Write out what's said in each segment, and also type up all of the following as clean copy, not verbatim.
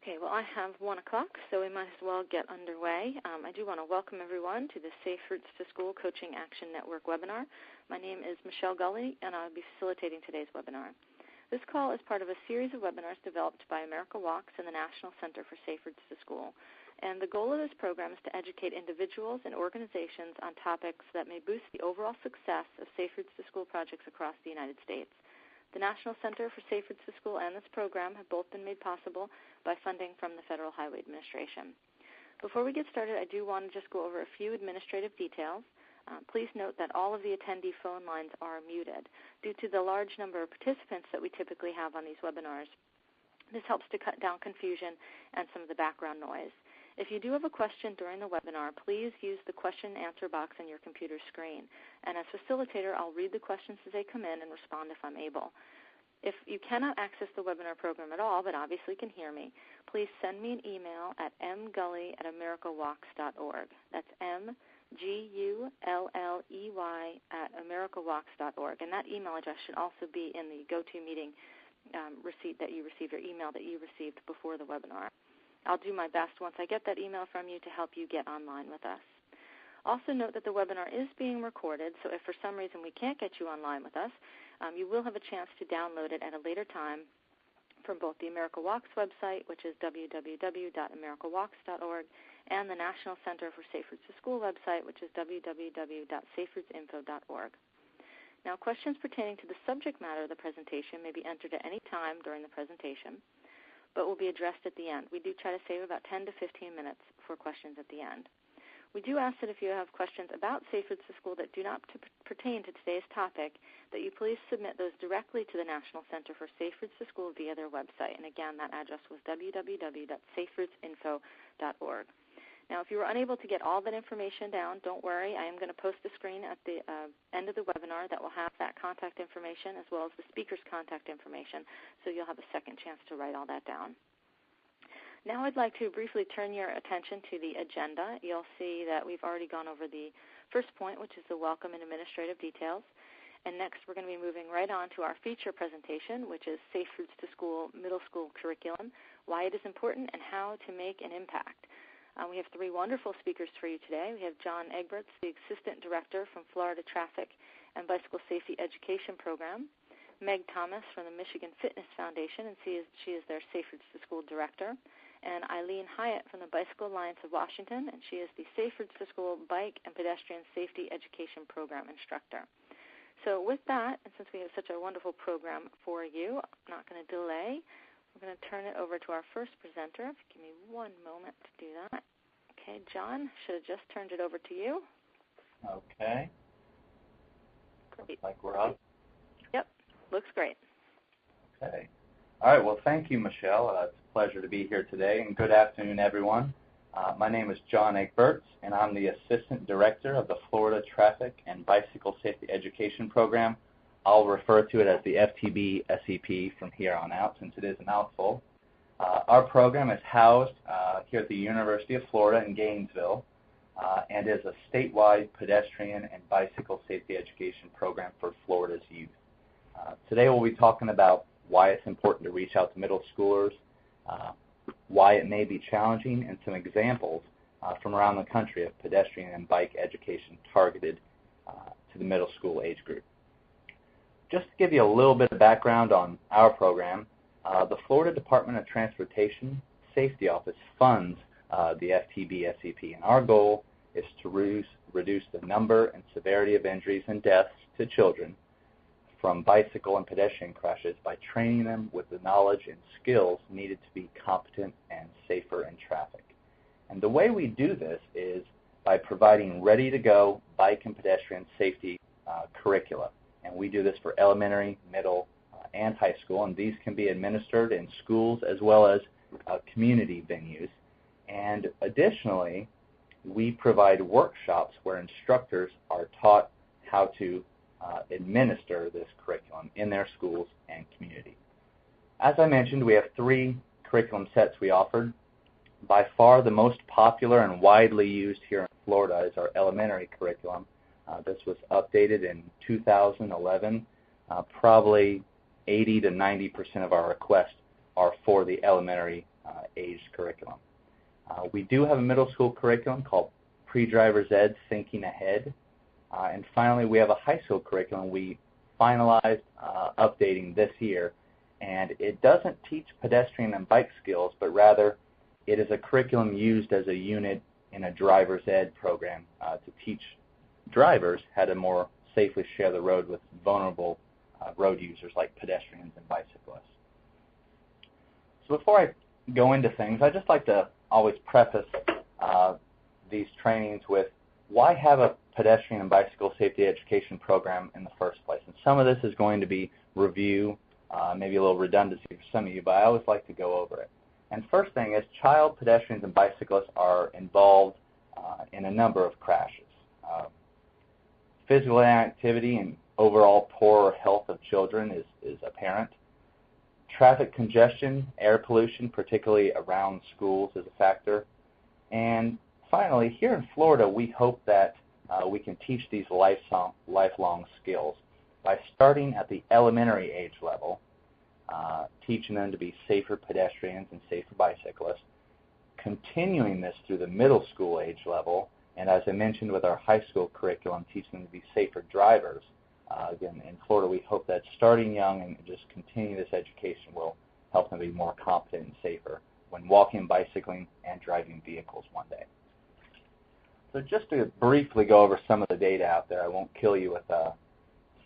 Okay, well, I have 1 o'clock, so we might as well get underway. I do want to welcome everyone to the Safe Routes to School Coaching Action Network webinar. My name is Michelle Gully, and I'll be facilitating today's webinar. This call is part of a series of webinars developed by America Walks and the National Center for Safe Routes to School. And the goal of this program is to educate individuals and organizations on topics that may boost the overall success of Safe Routes to School projects across the United States. The National Center for Safe Routes to School and this program have both been made possible by funding from the Federal Highway Administration. Before we get started, I do want to just go over a few administrative details. Please note that all of the attendee phone lines are muted. Due to the large number of participants that we typically have on these webinars, this helps to cut down confusion and some of the background noise. If you do have a question during the webinar, please use the question and answer box on your computer screen. And as facilitator, I'll read the questions as they come in and respond if I'm able. If you cannot access the webinar program at all, but obviously can hear me, please send me an email at mgully@americawalks.org. That's mgulley@americawalks.org. And that email address should also be in the GoToMeeting receipt that you received, or email that you received before the webinar. I'll do my best once I get that email from you to help you get online with us. Also note that the webinar is being recorded, so if for some reason we can't get you online with us, you will have a chance to download it at a later time from both the America Walks website, which is www.americawalks.org, and the National Center for Safe Routes to School website, which is www.saferoutesinfo.org. Now, questions pertaining to the subject matter of the presentation may be entered at any time during the presentation, but will be addressed at the end. We do try to save about 10 to 15 minutes for questions at the end. We do ask that if you have questions about Safe Routes to School that do not pertain to today's topic, that you please submit those directly to the National Center for Safe Routes to School via their website. And again, that address was www.saferoutesinfo.org. Now, if you were unable to get all that information down, don't worry. I am going to post a screen at the end of the webinar that will have that contact information as well as the speaker's contact information, so you'll have a second chance to write all that down. Now I'd like to briefly turn your attention to the agenda. You'll see that we've already gone over the first point, which is the welcome and administrative details. And next we're going to be moving right on to our feature presentation, which is Safe Routes to School Middle School Curriculum, why it is important, and how to make an impact. We have 3 wonderful speakers for you today. We have John Egberts, the Assistant Director from Florida Traffic and Bicycle Safety Education Program, Meg Thomas from the Michigan Fitness Foundation, and she is their Safe Routes to School Director, and Eileen Hyatt from the Bicycle Alliance of Washington, and she is the Safe Routes to School Bike and Pedestrian Safety Education Program Instructor. So with that, and since we have such a wonderful program for you, I'm not going to delay. We're going to turn it over to our first presenter. Give me 1 moment to do that. Okay, John, should have just turned it over to you. Okay. Great. Looks like we're up. Yep, looks great. Okay. All right, well, thank you, Michelle. It's a pleasure to be here today, and good afternoon, everyone. My name is John Egberts, and I'm the Assistant Director of the Florida Traffic and Bicycle Safety Education Program. I'll refer to it as the FTB SEP from here on out, since it is a mouthful. Our program is housed here at the University of Florida in Gainesville and is a statewide pedestrian and bicycle safety education program for Florida's youth. Today we'll be talking about why it's important to reach out to middle schoolers, why it may be challenging, and some examples from around the country of pedestrian and bike education targeted to the middle school age group. Just to give you a little bit of background on our program, the Florida Department of Transportation Safety Office funds the FTB SEP, and our goal is to reduce the number and severity of injuries and deaths to children from bicycle and pedestrian crashes by training them with the knowledge and skills needed to be competent and safer in traffic. And the way we do this is by providing ready-to-go bike and pedestrian safety curricula. And we do this for elementary, middle, and high school, and these can be administered in schools as well as community venues. And additionally, we provide workshops where instructors are taught how to administer this curriculum in their schools and community. As I mentioned, we have 3 curriculum sets we offered. By far the most popular and widely used here in Florida is our elementary curriculum. This was updated in 2011. Probably 80 to 90% of our requests are for the elementary aged curriculum. We do have a middle school curriculum called Pre-Driver's Ed Thinking Ahead. And finally, we have a high school curriculum we finalized updating this year. And it doesn't teach pedestrian and bike skills, but rather it is a curriculum used as a unit in a driver's ed program to teach drivers how to more safely share the road with vulnerable road users like pedestrians and bicyclists. So before I go into things, I'd just like to always preface these trainings with why have a pedestrian and bicycle safety education program in the first place. And some of this is going to be review, maybe a little redundancy for some of you, but I always like to go over it. And first thing is child pedestrians and bicyclists are involved in a number of crashes. Physical inactivity and overall poor health of children is apparent. Traffic congestion, air pollution, particularly around schools, is a factor. And finally, here in Florida, we hope that we can teach these lifelong skills by starting at the elementary age level, teaching them to be safer pedestrians and safer bicyclists, continuing this through the middle school age level, and as I mentioned with our high school curriculum, teaching them to be safer drivers. Again, in Florida, we hope that starting young and just continuing this education will help them be more competent and safer when walking, bicycling, and driving vehicles one day. So just to briefly go over some of the data out there, I won't kill you with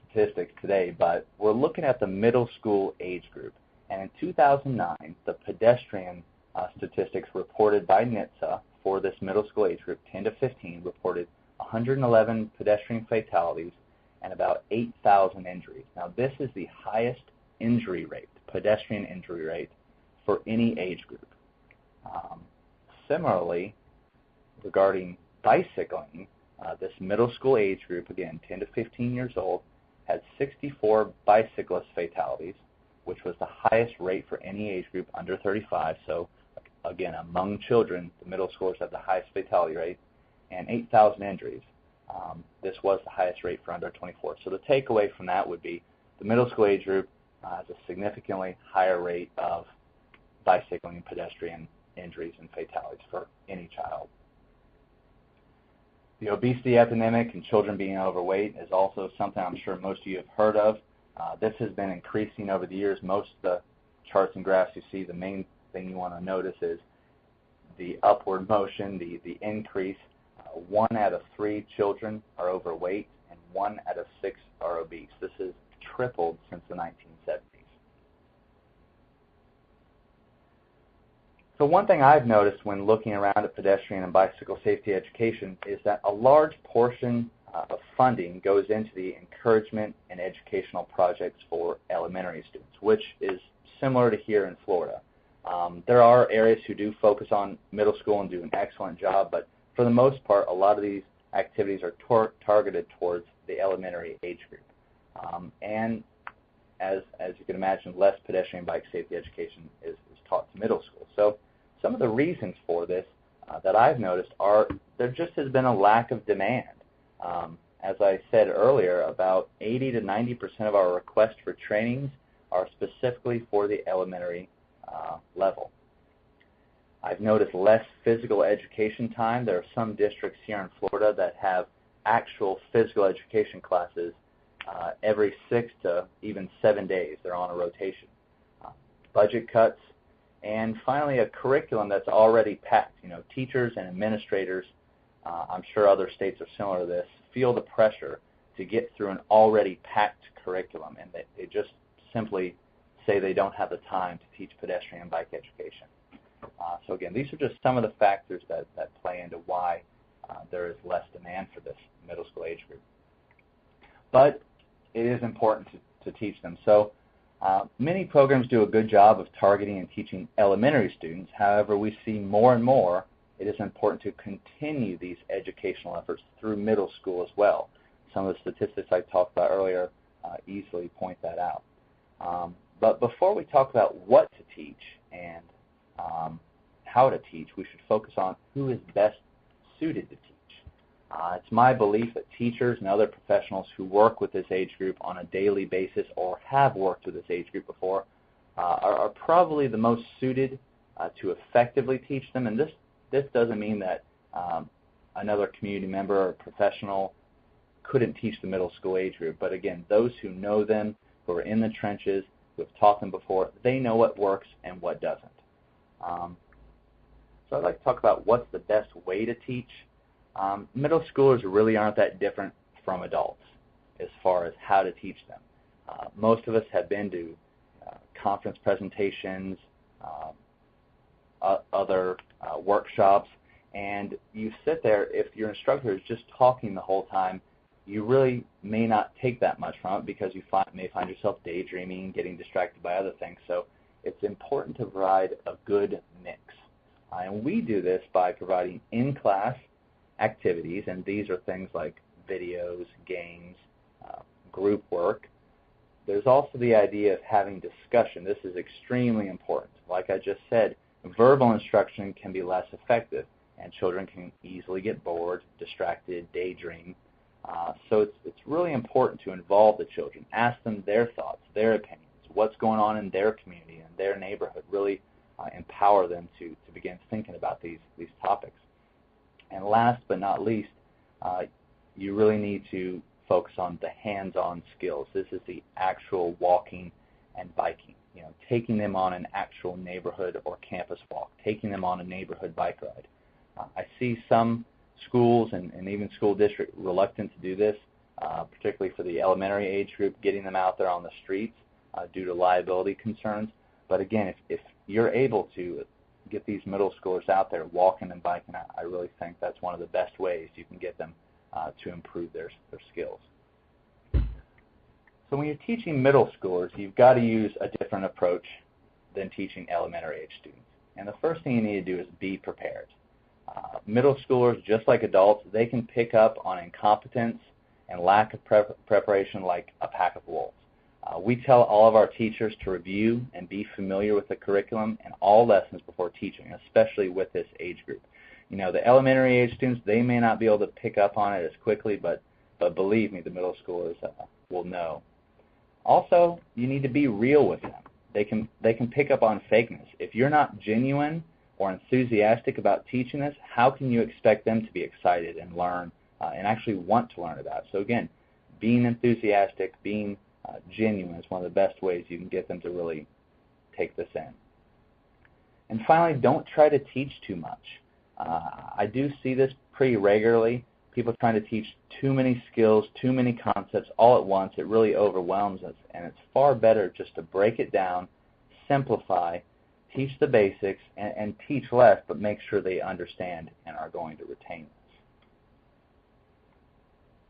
statistics today, but we're looking at the middle school age group. And in 2009, the pedestrian statistics reported by NHTSA for this middle school age group, 10 to 15, reported 111 pedestrian fatalities and about 8,000 injuries. Now, this is the highest injury rate, pedestrian injury rate, for any age group. Similarly, regarding bicycling, this middle school age group, again, 10 to 15 years old, had 64 bicyclist fatalities, which was the highest rate for any age group under 35. So, again, among children, the middle schoolers have the highest fatality rate, and 8,000 injuries. This was the highest rate for under 24. So the takeaway from that would be the middle school age group has a significantly higher rate of bicycling and pedestrian injuries and fatalities for any child. The obesity epidemic and children being overweight is also something I'm sure most of you have heard of. This has been increasing over the years. Most of the charts and graphs you see, the main thing you want to notice is the upward motion, the increase. 1 out of 3 children are overweight and 1 out of 6 are obese. This has tripled since the 1970s. So one thing I've noticed when looking around at pedestrian and bicycle safety education is that a large portion of funding goes into the encouragement and educational projects for elementary students, which is similar to here in Florida. There are areas who do focus on middle school and do an excellent job, but for the most part, a lot of these activities are targeted towards the elementary age group. And as you can imagine, less pedestrian bike safety education is taught to middle school. So some of the reasons for this that I've noticed are there just has been a lack of demand. As I said earlier, about 80 to 90% of our requests for trainings are specifically for the elementary level. I've noticed less physical education time. There are some districts here in Florida that have actual physical education classes every 6 to even 7 days. They're on a rotation. Budget cuts, and finally a curriculum that's already packed. You know, teachers and administrators, I'm sure other states are similar to this, feel the pressure to get through an already packed curriculum, and they just simply say they don't have the time to teach pedestrian and bike education. So again, these are just some of the factors that play into why there is less demand for this middle school age group. But it is important to teach them. So many programs do a good job of targeting and teaching elementary students. However, we see more and more it is important to continue these educational efforts through middle school as well. Some of the statistics I talked about earlier easily point that out. But before we talk about what to teach and how to teach, we should focus on who is best suited to teach. It's my belief that teachers and other professionals who work with this age group on a daily basis or have worked with this age group before are probably the most suited to effectively teach them. And this doesn't mean that another community member or professional couldn't teach the middle school age group. But again, those who know them, who are in the trenches, who have taught them before, they know what works and what doesn't. So I'd like to talk about what's the best way to teach. Middle schoolers really aren't that different from adults as far as how to teach them. Most of us have been to conference presentations, other workshops, and you sit there, if your instructor is just talking the whole time, you really may not take that much from it because you may find yourself daydreaming, getting distracted by other things. So it's important to provide a good mix. And we do this by providing in-class activities, and these are things like videos, games, group work. There's also the idea of having discussion. This is extremely important. Like I just said, verbal instruction can be less effective, and children can easily get bored, distracted, daydream. So it's really important to involve the children, ask them their thoughts, their opinions, what's going on in their community and their neighborhood, really empower them to begin thinking about these topics. And last but not least, you really need to focus on the hands-on skills. This is the actual walking and biking, taking them on an actual neighborhood or campus walk, taking them on a neighborhood bike ride. I see some schools and even school district reluctant to do this, particularly for the elementary age group, getting them out there on the streets due to liability concerns. But again, if you're able to get these middle schoolers out there walking and biking, I really think that's one of the best ways you can get them to improve their skills. So when you're teaching middle schoolers, you've got to use a different approach than teaching elementary age students. And the first thing you need to do is be prepared. Middle schoolers, just like adults, they can pick up on incompetence and lack of preparation like a pack of wolves. We tell all of our teachers to review and be familiar with the curriculum and all lessons before teaching, especially with this age group. The elementary age students, they may not be able to pick up on it as quickly, but believe me, the middle schoolers will know. Also, you need to be real with them. They can pick up on fakeness. If you're not genuine or enthusiastic about teaching this, how can you expect them to be excited and learn and actually want to learn about it? So again, being enthusiastic, being genuine is one of the best ways you can get them to really take this in. And finally, don't try to teach too much. I do see this pretty regularly. People trying to teach too many skills, too many concepts all at once. It really overwhelms us, and it's far better just to break it down, simplify, teach the basics, and teach less, but make sure they understand and are going to retain this.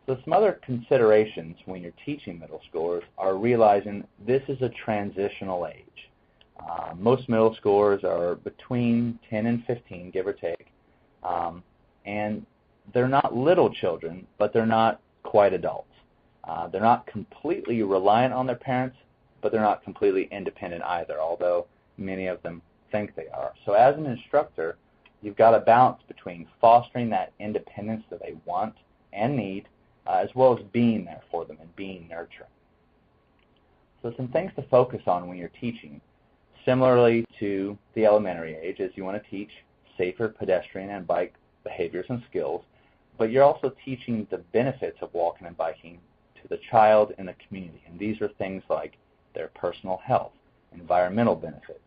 So some other considerations when you're teaching middle schoolers are realizing this is a transitional age. Most middle schoolers are between 10 and 15, give or take, and they're not little children, but they're not quite adults. They're not completely reliant on their parents, but they're not completely independent either, although many of them think they are. So as an instructor, you've got to balance between fostering that independence that they want and need, as well as being there for them and being nurturing. So some things to focus on when you're teaching. Similarly to the elementary age, is you want to teach safer pedestrian and bike behaviors and skills, but you're also teaching the benefits of walking and biking to the child in the community. And these are things like their personal health, environmental benefits,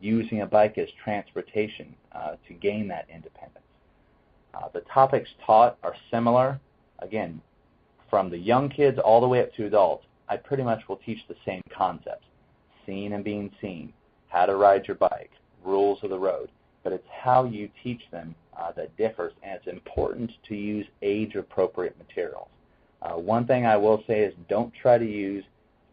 using a bike as transportation to gain that independence. The topics taught are similar. Again, from the young kids all the way up to adults, I pretty much will teach the same concepts: seeing and being seen, how to ride your bike, rules of the road. But it's how you teach them that differs, and it's important to use age-appropriate materials. One thing I will say is don't try to use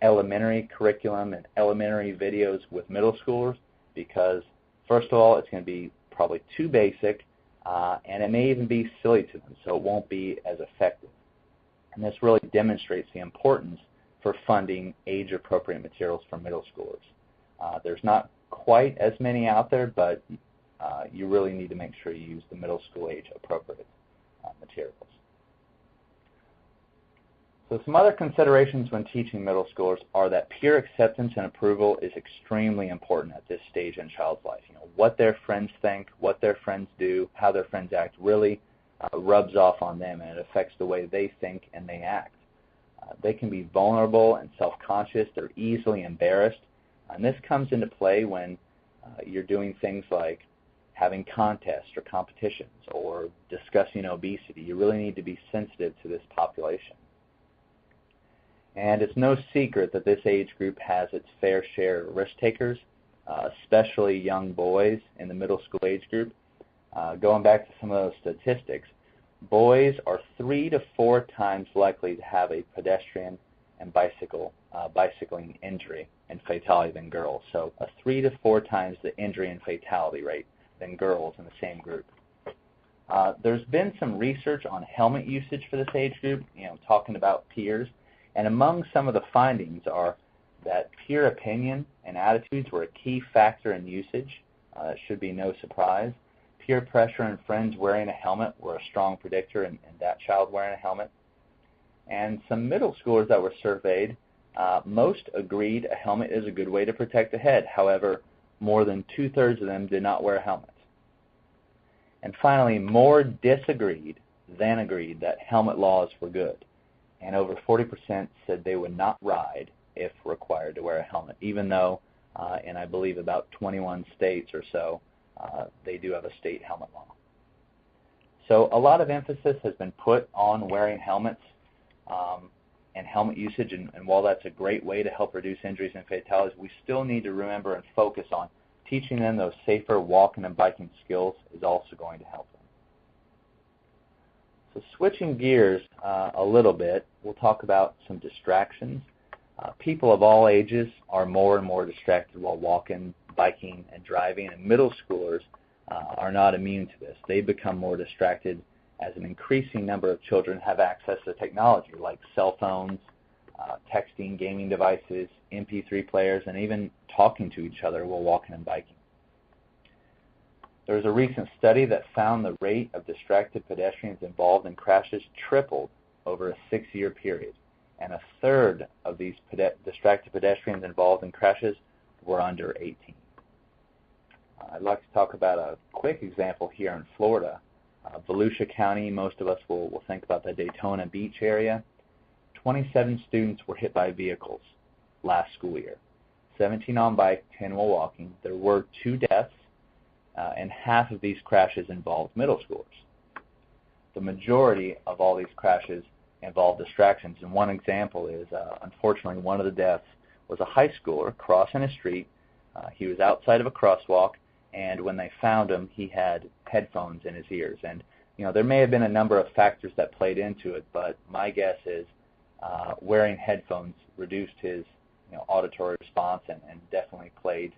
elementary curriculum and elementary videos with middle schoolers, because first of all, it's going to be probably too basic, and it may even be silly to them, so it won't be as effective. And this really demonstrates the importance for funding age-appropriate materials for middle schoolers. There's not quite as many out there, but you really need to make sure you use the middle school age-appropriate materials. So some other considerations when teaching middle schoolers are that peer acceptance and approval is extremely important at this stage in a child's life. What their friends think, what their friends do, how their friends act really rubs off on them, and it affects the way they think and they act. They can be vulnerable and self-conscious. They're easily embarrassed. And this comes into play when you're doing things like having contests or competitions or discussing obesity. You really need to be sensitive to this population. And it's no secret that this age group has its fair share of risk takers, especially young boys in the middle school age group. Going back to some of those statistics, boys are 3 to 4 times likely to have a pedestrian and bicycling injury and fatality than girls. So a 3 to 4 times the injury and fatality rate than girls in the same group. There's been some research on helmet usage for this age group, talking about peers, and among some of the findings are that peer opinion and attitudes were a key factor in usage. It should be no surprise. Peer pressure and friends wearing a helmet were a strong predictor in that child wearing a helmet. And some middle schoolers that were surveyed, most agreed a helmet is a good way to protect the head. However, more than 2/3 of them did not wear a helmet. And finally, more disagreed than agreed that helmet laws were good. And over 40% said they would not ride if required to wear a helmet, even though in I believe about 21 states or so, they do have a state helmet law. So a lot of emphasis has been put on wearing helmets and helmet usage, and while that's a great way to help reduce injuries and fatalities, we still need to remember and focus on teaching them those safer walking and biking skills is also going to help them. So switching gears a little bit, we'll talk about some distractions. People of all ages are more and more distracted while walking, biking, and driving, and middle schoolers are not immune to this. They become more distracted as an increasing number of children have access to technology like cell phones, texting, gaming devices, MP3 players, and even talking to each other while walking and biking. There was a recent study that found the rate of distracted pedestrians involved in crashes tripled over a 6-year period, and 1/3 of these distracted pedestrians involved in crashes were under 18. I'd like to talk about a quick example here in Florida. Volusia County, most of us will think about the Daytona Beach area. 27 students were hit by vehicles last school year. 17 on bike, 10 while walking. There were 2 deaths, and half of these crashes involved middle schoolers. The majority of all these crashes involved distractions, and one example is, unfortunately, one of the deaths was a high schooler crossing a street. He was outside of a crosswalk, and when they found him, he had headphones in his ears. And there may have been a number of factors that played into it, but my guess is wearing headphones reduced his auditory response and definitely played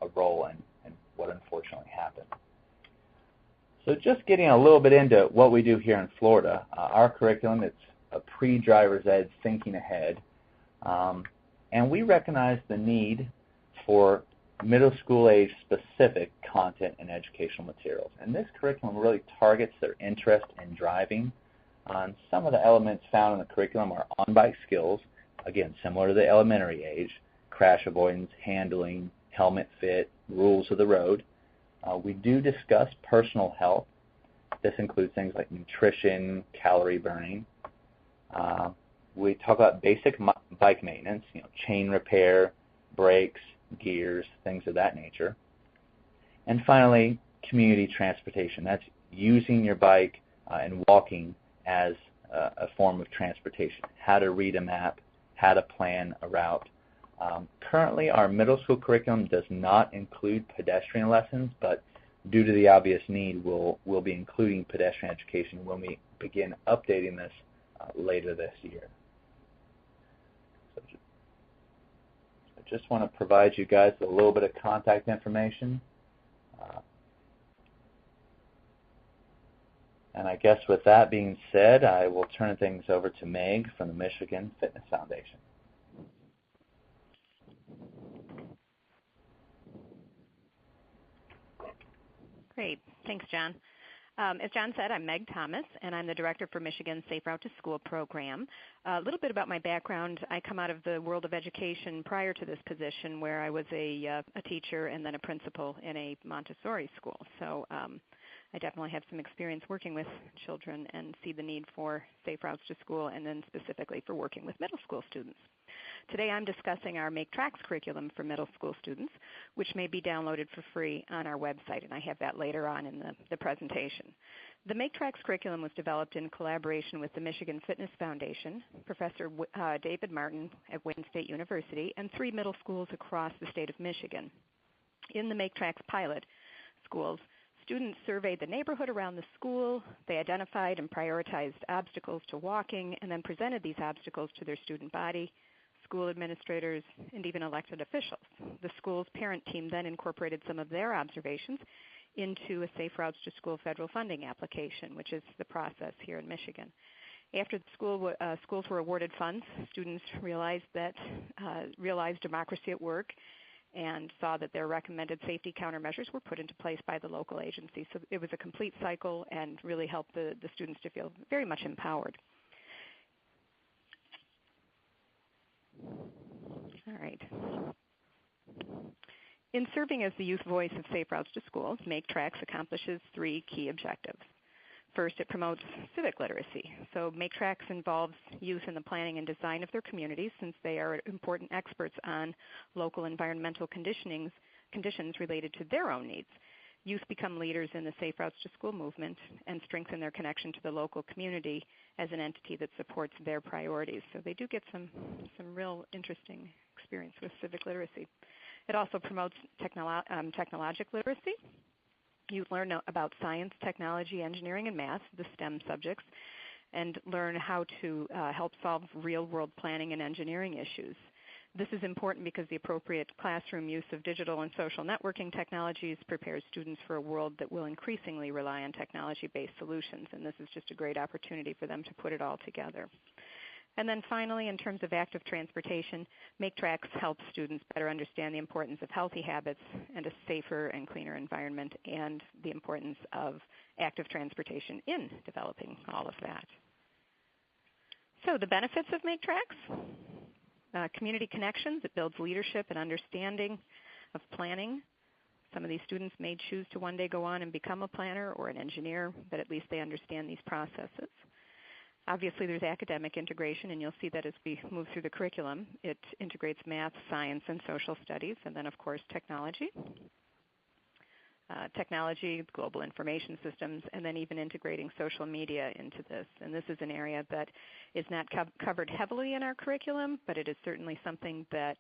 a role in what unfortunately happened. So just getting a little bit into what we do here in Florida, our curriculum, it's a pre-driver's ed thinking ahead, and we recognize the need for middle school age specific content and educational materials. And this curriculum really targets their interest in driving. Some of the elements found in the curriculum are on-bike skills, again, similar to the elementary age, crash avoidance, handling, helmet fit, rules of the road. We do discuss personal health. This includes things like nutrition, calorie burning. We talk about basic bike maintenance, chain repair, brakes, gears, things of that nature. And finally, community transportation. That's using your bike and walking as a form of transportation. How to read a map, how to plan a route. Currently, our middle school curriculum does not include pedestrian lessons, but due to the obvious need, we'll be including pedestrian education when we begin updating this later this year. So I just want to provide you guys with a little bit of contact information. And I guess with that being said, I will turn things over to Meg from the Michigan Fitness Foundation. Great. Thanks, John. As John said, I'm Meg Thomas, and I'm the Director for Michigan's Safe Route to School program. A little bit about my background. I come out of the world of education prior to this position, where I was a teacher and then a principal in a Montessori school. So I definitely have some experience working with children and see the need for safe routes to school, and then specifically for working with middle school students. Today I'm discussing our Make Tracks curriculum for middle school students, which may be downloaded for free on our website, and I have that later on in the presentation. The Make Tracks curriculum was developed in collaboration with the Michigan Fitness Foundation, Professor David Martin at Wayne State University, and 3 middle schools across the state of Michigan. In the Make Tracks pilot schools, students surveyed the neighborhood around the school. They identified and prioritized obstacles to walking and then presented these obstacles to their student body, school administrators, and even elected officials. The school's parent team then incorporated some of their observations into a Safe Routes to School federal funding application, which is the process here in Michigan. After the schools were awarded funds, students realized democracy at work and saw that their recommended safety countermeasures were put into place by the local agency. So it was a complete cycle and really helped the students to feel very much empowered. All right. In serving as the youth voice of Safe Routes to School, Make Tracks accomplishes 3 key objectives. First, it promotes civic literacy. So Make Tracks involves youth in the planning and design of their communities, since they are important experts on local environmental conditions related to their own needs. Youth become leaders in the Safe Routes to School movement and strengthen their connection to the local community as an entity that supports their priorities. So they do get some real interesting experience with civic literacy. It also promotes technologic literacy. Youth learn about science, technology, engineering, and math, the STEM subjects, and learn how to help solve real-world planning and engineering issues. This is important because the appropriate classroom use of digital and social networking technologies prepares students for a world that will increasingly rely on technology-based solutions, and this is just a great opportunity for them to put it all together. And then finally, in terms of active transportation, Make Tracks helps students better understand the importance of healthy habits and a safer and cleaner environment, and the importance of active transportation in developing all of that. So the benefits of Make Tracks: community connections. It builds leadership and understanding of planning. Some of these students may choose to one day go on and become a planner or an engineer, but at least they understand these processes. Obviously, there's academic integration, and you'll see that as we move through the curriculum. It integrates math, science, and social studies, and then, of course, technology. Global information systems, and then even integrating social media into this. And this is an area that is not covered heavily in our curriculum, but it is certainly something that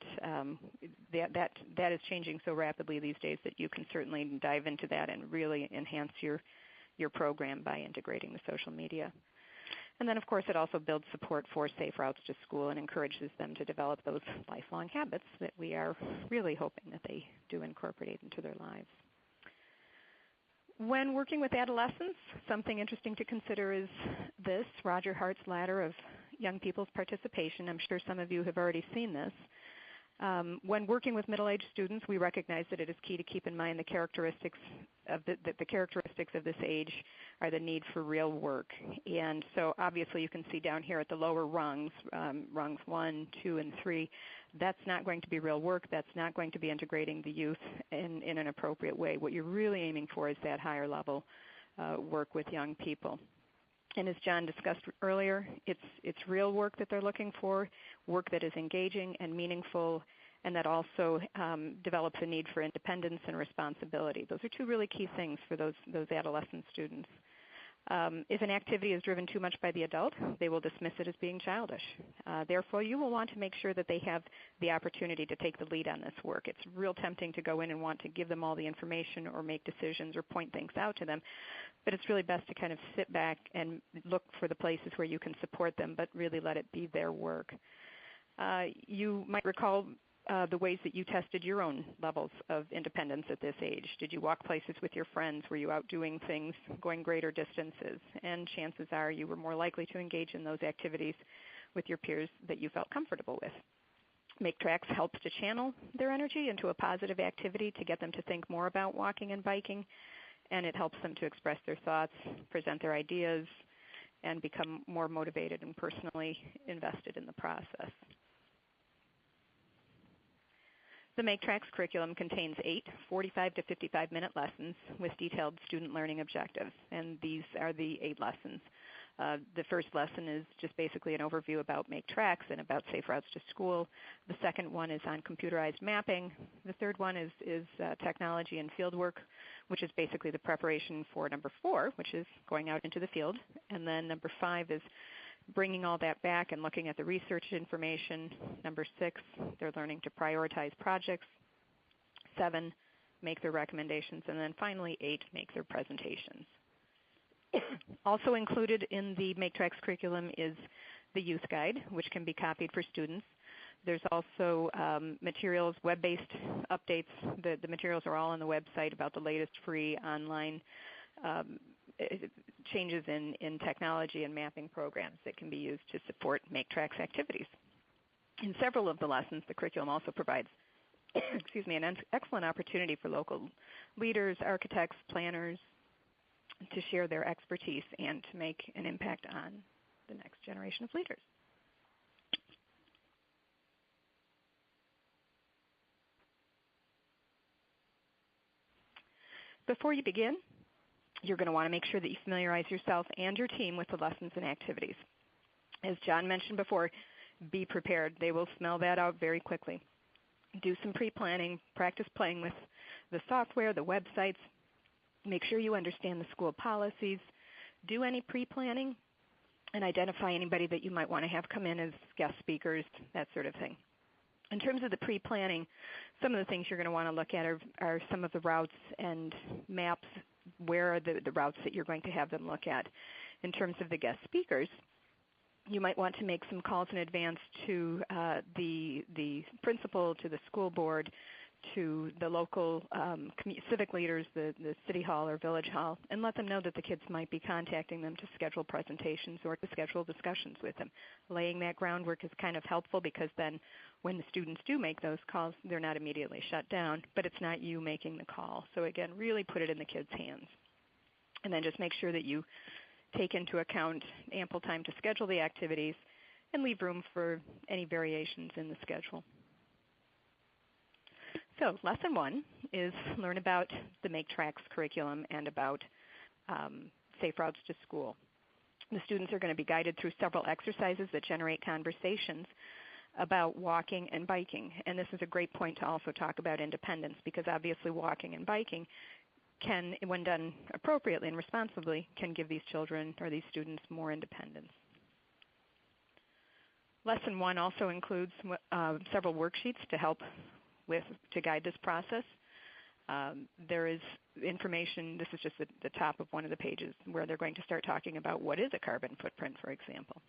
that is changing so rapidly these days that you can certainly dive into that and really enhance your program by integrating the social media. And then, of course, it also builds support for Safe Routes to School and encourages them to develop those lifelong habits that we are really hoping that they do incorporate into their lives. When working with adolescents, something interesting to consider is this, Roger Hart's ladder of young people's participation. I'm sure some of you have already seen this. When working with middle-aged students, we recognize that it is key to keep in mind the characteristics of this age are the need for real work. And so obviously you can see down here at the lower rungs, rungs 1, 2, and 3, that's not going to be real work. That's not going to be integrating the youth in an appropriate way. What you're really aiming for is that higher level work with young people. And as John discussed earlier, it's real work that they're looking for, work that is engaging and meaningful, and that also develops a need for independence and responsibility. Those are 2 really key things for those adolescent students. If an activity is driven too much by the adult, they will dismiss it as being childish. Therefore, you will want to make sure that they have the opportunity to take the lead on this work. It's real tempting to go in and want to give them all the information or make decisions or point things out to them, but it's really best to kind of sit back and look for the places where you can support them, but really let it be their work. You might recall the ways that you tested your own levels of independence at this age. Did you walk places with your friends? Were you out doing things, going greater distances? And chances are you were more likely to engage in those activities with your peers that you felt comfortable with. Make Tracks helps to channel their energy into a positive activity to get them to think more about walking and biking. and it helps them to express their thoughts, present their ideas, and become more motivated and personally invested in the process. The Make Tracks curriculum contains 8 45 to 55-minute lessons with detailed student learning objectives, and these are the 8 lessons. The first lesson is just basically an overview about Make Tracks and about safe routes to school. The second one is on computerized mapping. The third one is technology and fieldwork, which is basically the preparation for number 4, which is going out into the field. And then number 5 is bringing all that back and looking at the research information. Number 6, they're learning to prioritize projects. 7, make their recommendations. And then finally, 8, make their presentations. Also included in the Make Tracks curriculum is the youth guide, which can be copied for students. There's also materials, web-based updates. The materials are all on the website about the latest free online changes in technology and mapping programs that can be used to support Make Tracks activities. In several of the lessons, the curriculum also provides an excellent opportunity for local leaders, architects, planners, to share their expertise and to make an impact on the next generation of leaders. Before you begin, you're going to want to make sure that you familiarize yourself and your team with the lessons and activities. As John mentioned before, be prepared. They will smell that out very quickly. Do some pre-planning, practice playing with the software, the websites. Make sure you understand the school policies. Do any pre-planning and identify anybody that you might want to have come in as guest speakers, that sort of thing. In terms of the pre-planning, some of the things you're going to want to look at are some of the routes and maps. Where are the routes that you're going to have them look at? In terms of the guest speakers, you might want to make some calls in advance to the principal, to the school board, to the local civic leaders, the city hall or village hall, and let them know that the kids might be contacting them to schedule presentations or to schedule discussions with them. Laying that groundwork is kind of helpful because then when the students do make those calls, they're not immediately shut down, but it's not you making the call. So again, really put it in the kids' hands. And then just make sure that you take into account ample time to schedule the activities and leave room for any variations in the schedule. So lesson 1 is learn about the Make Tracks curriculum and about safe routes to school. The students are going to be guided through several exercises that generate conversations about walking and biking. And this is a great point to also talk about independence because obviously walking and biking can, when done appropriately and responsibly, can give these children or these students more independence. Lesson 1 also includes several worksheets to help to guide this process. There is information, this is just the top of one of the pages, where they're going to start talking about what is a carbon footprint, for example.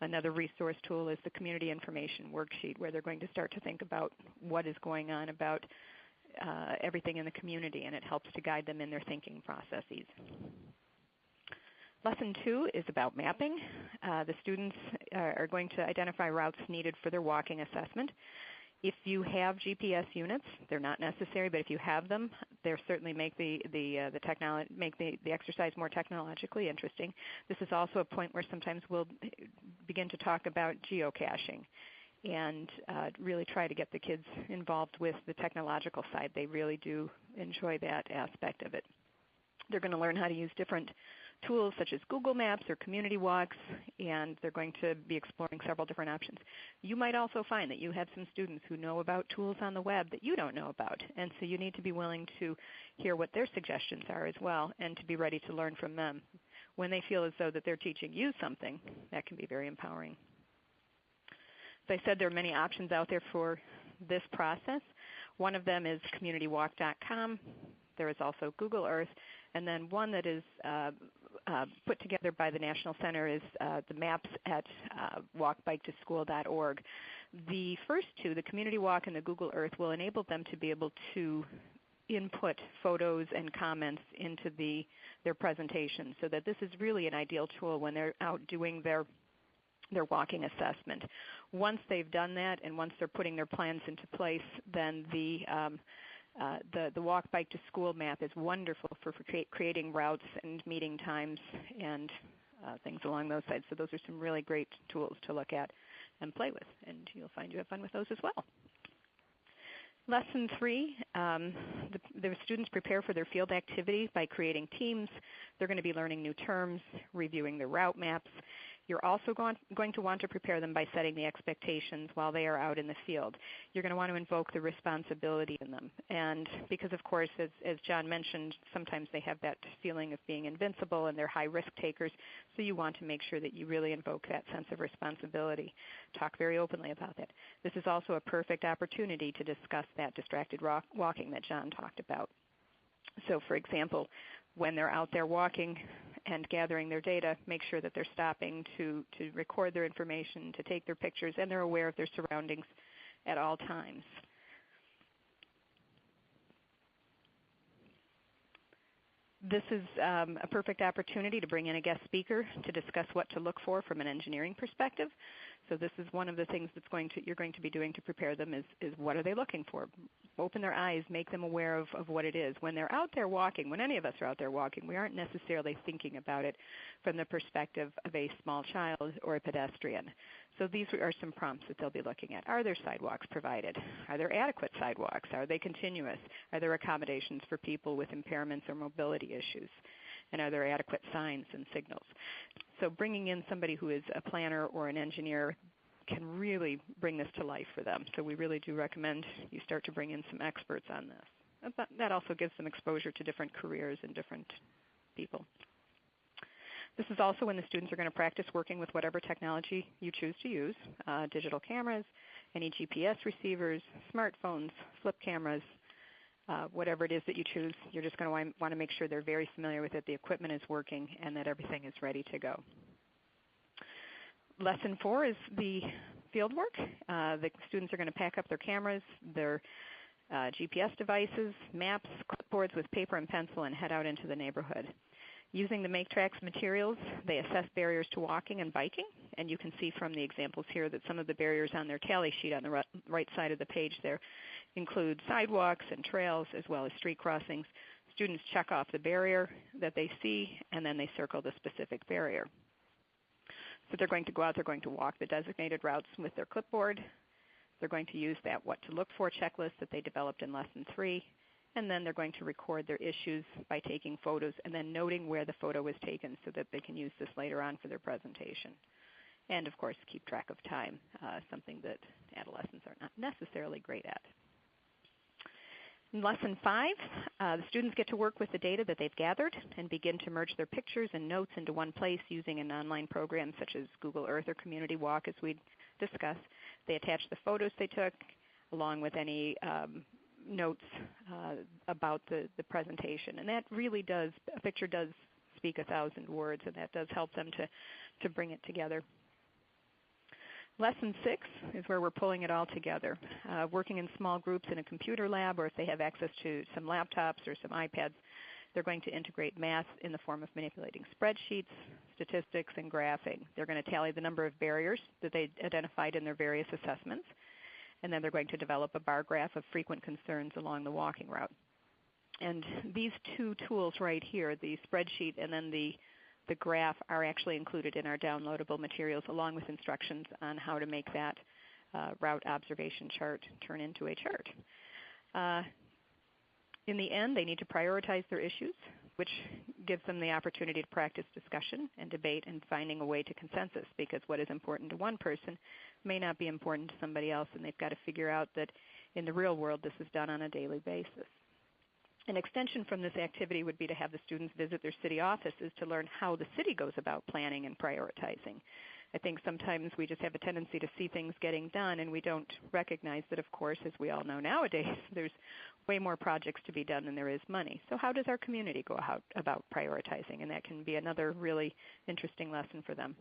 Another resource tool is the community information worksheet, where they're going to start to think about what is going on about everything in the community, and it helps to guide them in their thinking processes. Lesson 2 is about mapping. The students are going to identify routes needed for their walking assessment. If you have GPS units, they're not necessary, but if you have them, they certainly make the exercise more technologically interesting. This is also a point where sometimes we'll begin to talk about geocaching and really try to get the kids involved with the technological side. They really do enjoy that aspect of it. They're going to learn how to use different tools such as Google Maps or community walks, and they're going to be exploring several different options. You might also find that you have some students who know about tools on the web that you don't know about, and so you need to be willing to hear what their suggestions are as well and to be ready to learn from them. When they feel as though that they're teaching you something, that can be very empowering. As I said, there are many options out there for this process. One of them is communitywalk.com. There is also Google Earth, and then one that is put together by the National Center is the maps at walkbiketoschool.org. The first two, the Community Walk and the Google Earth, will enable them to be able to input photos and comments into their presentation, so that this is really an ideal tool when they're out doing their walking assessment. Once they've done that and once they're putting their plans into place, then the The walk bike to school map is wonderful for creating routes and meeting times and things along those sides. So those are some really great tools to look at and play with, and you'll find you have fun with those as well. Lesson 3, the students prepare for their field activity by creating teams. They're going to be learning new terms, reviewing their route maps. You're also going to want to prepare them by setting the expectations while they are out in the field. You're going to want to invoke the responsibility in them. And because, of course, as John mentioned, sometimes they have that feeling of being invincible and they're high risk takers. So you want to make sure that you really invoke that sense of responsibility. Talk very openly about that. This is also a perfect opportunity to discuss that distracted walking that John talked about. So, for example, when they're out there walking and gathering their data, make sure that they're stopping to record their information, to take their pictures, and they're aware of their surroundings at all times. This is a perfect opportunity to bring in a guest speaker to discuss what to look for from an engineering perspective. So this is one of the things that's you're going to be doing to prepare them is what are they looking for? Open their eyes, make them aware of what it is. When they're out there walking, when any of us are out there walking, we aren't necessarily thinking about it from the perspective of a small child or a pedestrian. So these are some prompts that they'll be looking at. Are there sidewalks provided? Are there adequate sidewalks? Are they continuous? Are there accommodations for people with impairments or mobility issues? And are there adequate signs and signals? So bringing in somebody who is a planner or an engineer can really bring this to life for them. So we really do recommend you start to bring in some experts on this. That also gives them exposure to different careers and different people. This is also when the students are going to practice working with whatever technology you choose to use, digital cameras, any GPS receivers, smartphones, flip cameras, whatever it is that you choose. You're just going to want to make sure they're very familiar with it, the equipment is working, and that everything is ready to go. Lesson 4 is the field work. The students are going to pack up their cameras, their GPS devices, maps, clipboards with paper and pencil, and head out into the neighborhood. Using the MakeTracks materials, they assess barriers to walking and biking, and you can see from the examples here that some of the barriers on their tally sheet on the right side of the page there include sidewalks and trails as well as street crossings. Students check off the barrier that they see, and then they circle the specific barrier. So they're going to go out, they're going to walk the designated routes with their clipboard. They're going to use that what to look for checklist that they developed in Lesson 3. And then they're going to record their issues by taking photos and then noting where the photo was taken so that they can use this later on for their presentation. And, of course, keep track of time, something that adolescents are not necessarily great at. In Lesson 5, the students get to work with the data that they've gathered and begin to merge their pictures and notes into one place using an online program such as Google Earth or Community Walk, as we discussed. They attach the photos they took along with any notes about the presentation. And that really does, a picture does speak 1,000 words, and that does help them to bring it together. Lesson 6 is where we're pulling it all together. Working in small groups in a computer lab, or if they have access to some laptops or some iPads, they're going to integrate math in the form of manipulating spreadsheets, statistics, and graphing. They're going to tally the number of barriers that they identified in their various assessments, and then they're going to develop a bar graph of frequent concerns along the walking route. And these two tools right here, the spreadsheet and then the graph, are actually included in our downloadable materials along with instructions on how to make that route observation chart turn into a chart. In the end, they need to prioritize their issues, which gives them the opportunity to practice discussion and debate and finding a way to consensus, because what is important to one person may not be important to somebody else, and they've got to figure out that in the real world this is done on a daily basis. An extension from this activity would be to have the students visit their city offices to learn how the city goes about planning and prioritizing. I think sometimes we just have a tendency to see things getting done, and we don't recognize that, of course, as we all know nowadays, there's way more projects to be done than there is money. So how does our community go about prioritizing? And that can be another really interesting lesson for them.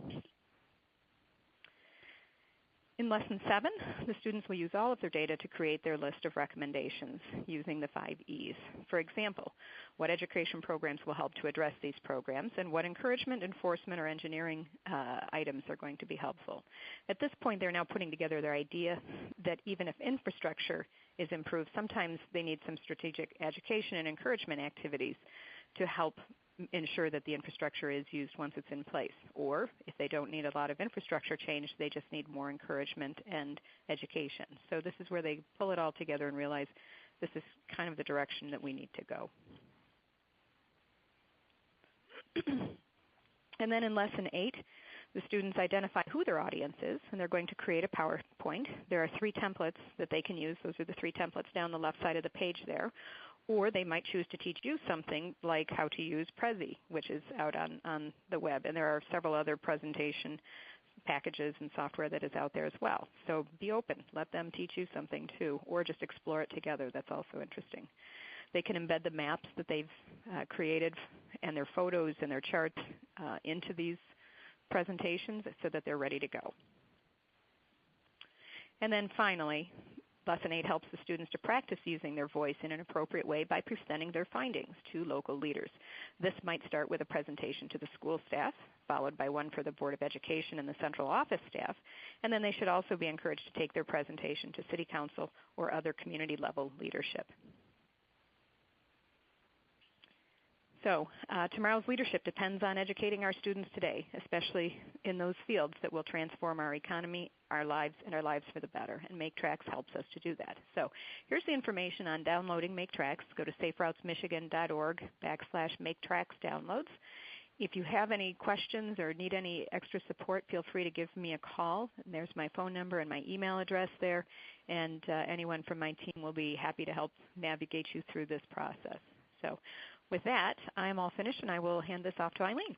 In Lesson 7, the students will use all of their data to create their list of recommendations using the 5 E's. For example, what education programs will help to address these programs, and what encouragement, enforcement, or engineering items are going to be helpful. At this point, they're now putting together their idea that even if infrastructure is improved. Sometimes they need some strategic education and encouragement activities to help ensure that the infrastructure is used once it's in place. Or if they don't need a lot of infrastructure change, they just need more encouragement and education. So this is where they pull it all together and realize this is kind of the direction that we need to go. And then in Lesson 8, the students identify who their audience is, and they're going to create a PowerPoint. There are 3 templates that they can use. Those are the 3 templates down the left side of the page there. Or they might choose to teach you something like how to use Prezi, which is out on the web. And there are several other presentation packages and software that is out there as well. So be open. Let them teach you something too, or just explore it together. That's also interesting. They can embed the maps that they've created and their photos and their charts into these presentations so that they're ready to go. And then finally, Lesson 8 helps the students to practice using their voice in an appropriate way by presenting their findings to local leaders. This might start with a presentation to the school staff, followed by one for the Board of Education and the central office staff, and then they should also be encouraged to take their presentation to City Council or other community-level leadership. So tomorrow's leadership depends on educating our students today, especially in those fields that will transform our economy, our lives, and our lives for the better. And MakeTracks helps us to do that. So here's the information on downloading MakeTracks. Go to saferoutesmichigan.org/MakeTracks-downloads. If you have any questions or need any extra support, feel free to give me a call. And there's my phone number and my email address there. And anyone from my team will be happy to help navigate you through this process. So with that, I'm all finished, and I will hand this off to Eileen.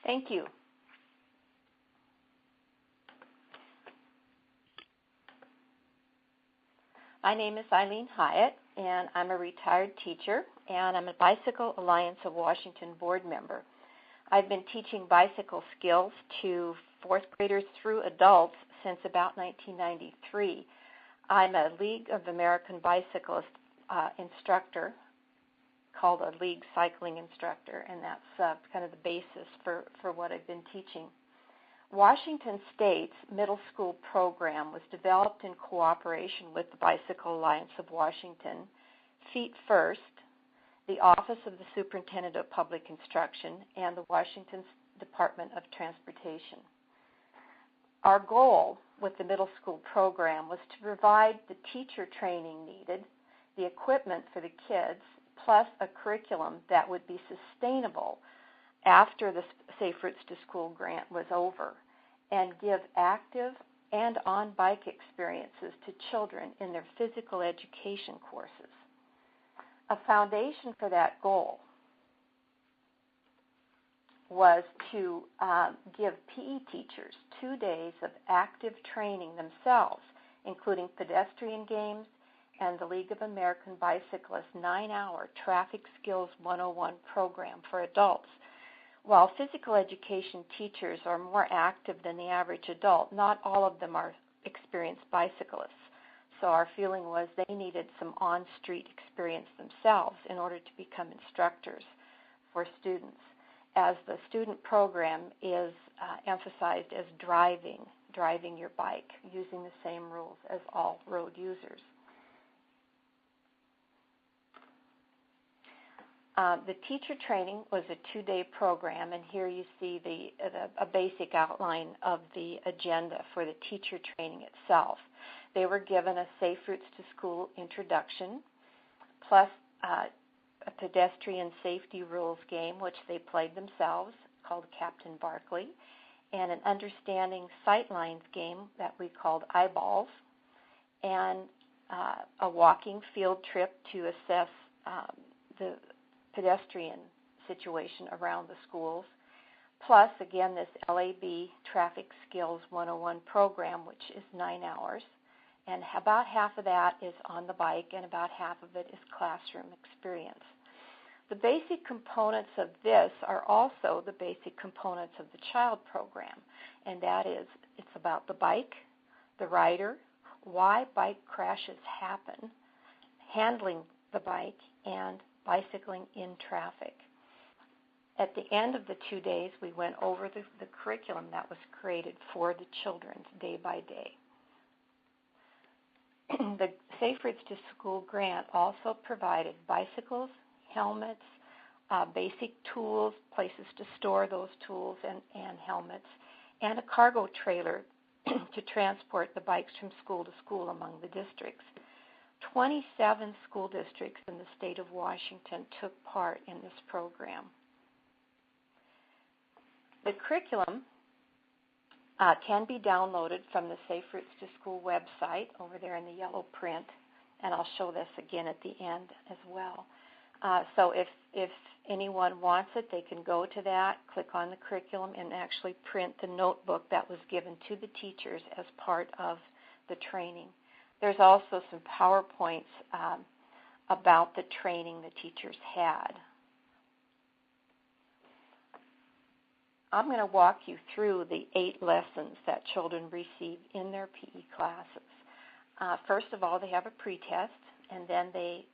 Thank you. My name is Eileen Hyatt, and I'm a retired teacher, and I'm a Bicycle Alliance of Washington board member. I've been teaching bicycle skills to 4th graders through adults since about 1993. I'm a League of American Bicyclists instructor called a league cycling instructor, and that's kind of the basis for what I've been teaching. Washington State's middle school program was developed in cooperation with the Bicycle Alliance of Washington, Feet First, the Office of the Superintendent of Public Instruction, and the Washington Department of Transportation. Our goal with the middle school program was to provide the teacher training needed, the equipment for the kids, plus a curriculum that would be sustainable after the Safe Routes to School grant was over, and give active and on-bike experiences to children in their physical education courses. A foundation for that goal was to give PE teachers 2 days of active training themselves, including pedestrian games and the League of American Bicyclists 9-hour Traffic Skills 101 program for adults. While physical education teachers are more active than the average adult, not all of them are experienced bicyclists. So our feeling was they needed some on-street experience themselves in order to become instructors for students, as the student program is emphasized as driving your bike, using the same rules as all road users. The teacher training was a 2-day program, and here you see a basic outline of the agenda for the teacher training itself. They were given a Safe Routes to School introduction, plus a pedestrian safety rules game, which they played themselves, called Captain Barkley, and an understanding sightlines game that we called Eyeballs, and a walking field trip to assess the pedestrian situation around the schools, plus, again, this LAB Traffic Skills 101 program, which is 9 hours, and about half of that is on the bike and about half of it is classroom experience. The basic components of this are also the basic components of the child program, and that is, it's about the bike, the rider, why bike crashes happen, handling the bike, and bicycling in traffic. At the end of the 2 days, we went over the curriculum that was created for the children day by day. the Safe Routes to School grant also provided bicycles, helmets, basic tools, places to store those tools and helmets, and a cargo trailer to transport the bikes from school to school among the districts. 27 school districts in the state of Washington took part in this program. The curriculum can be downloaded from the Safe Routes to School website over there in the yellow print, and I'll show this again at the end as well. So if anyone wants it, they can go to that, click on the curriculum, and actually print the notebook that was given to the teachers as part of the training. There's also some PowerPoints about the training the teachers had. I'm going to walk you through the 8 lessons that children receive in their PE classes. First of all, they have a pretest, and then they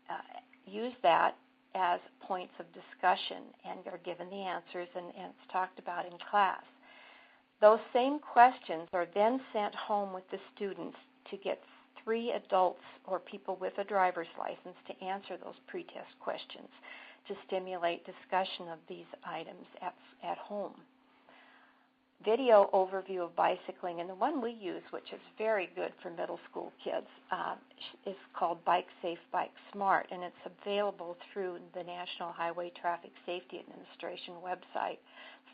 use that as points of discussion and are given the answers, and it's talked about in class. Those same questions are then sent home with the students to get 3 adults or people with a driver's license to answer those pretest questions to stimulate discussion of these items at home. Video overview of bicycling, and the one we use, which is very good for middle school kids, is called Bike Safe, Bike Smart, and it's available through the National Highway Traffic Safety Administration website,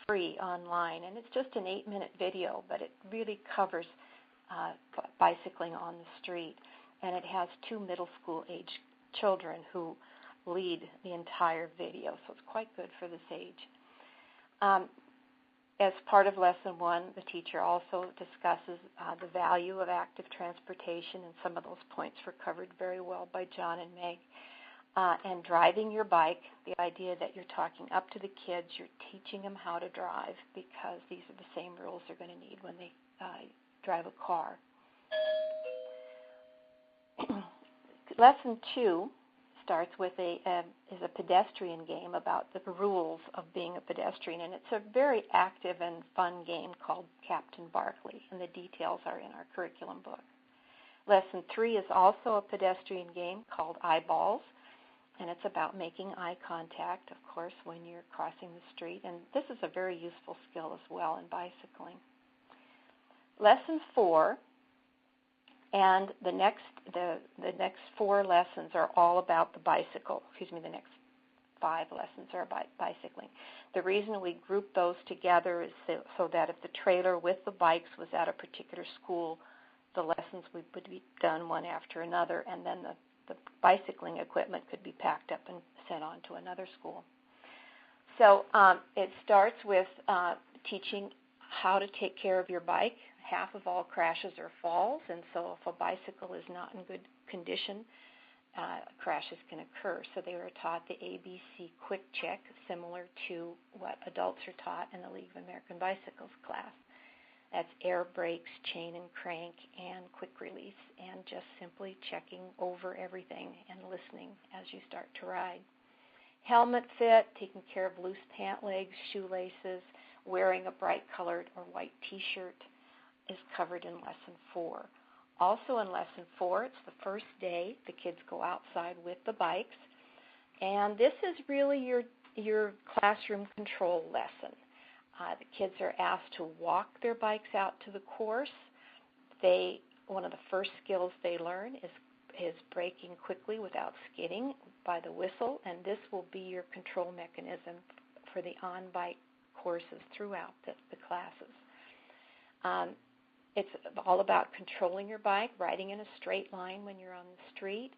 free online, and it's just an 8-minute video, but it really covers bicycling on the street, and it has 2 middle school age children who lead the entire video, so it's quite good for this age. As part of Lesson 1, the teacher also discusses the value of active transportation, and some of those points were covered very well by John and Meg. And driving your bike, the idea that you're talking up to the kids, you're teaching them how to drive, because these are the same rules they're going to need when they drive a car. Lesson 2 starts with a pedestrian game about the rules of being a pedestrian, and it's a very active and fun game called Captain Barkley, and the details are in our curriculum book. Lesson 3 is also a pedestrian game called Eyeballs, and it's about making eye contact, of course, when you're crossing the street, and this is a very useful skill as well in bicycling. Lesson 4 and the next 4 lessons are all about the bicycle. The next 5 lessons are about bicycling. The reason we group those together is so that if the trailer with the bikes was at a particular school, the lessons would be done one after another, and then the bicycling equipment could be packed up and sent on to another school. So it starts with teaching how to take care of your bike. Half of all crashes are falls, and so if a bicycle is not in good condition, crashes can occur. So they were taught the ABC Quick Check, similar to what adults are taught in the League of American Bicycles class. That's air brakes, chain and crank, and quick release, and just simply checking over everything and listening as you start to ride. Helmet fit, taking care of loose pant legs, shoelaces, wearing a bright colored or white T-shirt is covered in Lesson 4. Also in Lesson 4, it's the first day the kids go outside with the bikes, and this is really your classroom control lesson. The kids are asked to walk their bikes out to the course. One of the first skills they learn is braking quickly without skidding by the whistle, and this will be your control mechanism for the on-bike courses throughout the classes. It's all about controlling your bike, riding in a straight line when you're on the street,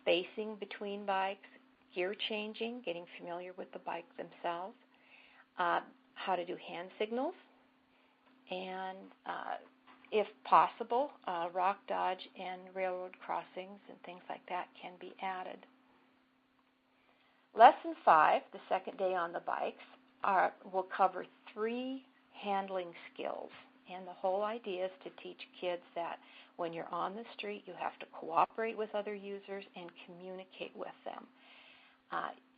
spacing between bikes, gear changing, getting familiar with the bike themselves, how to do hand signals, and if possible, rock dodge and railroad crossings and things like that can be added. Lesson 5, the second day on the bikes, will cover 3 handling skills. And the whole idea is to teach kids that when you're on the street, you have to cooperate with other users and communicate with them.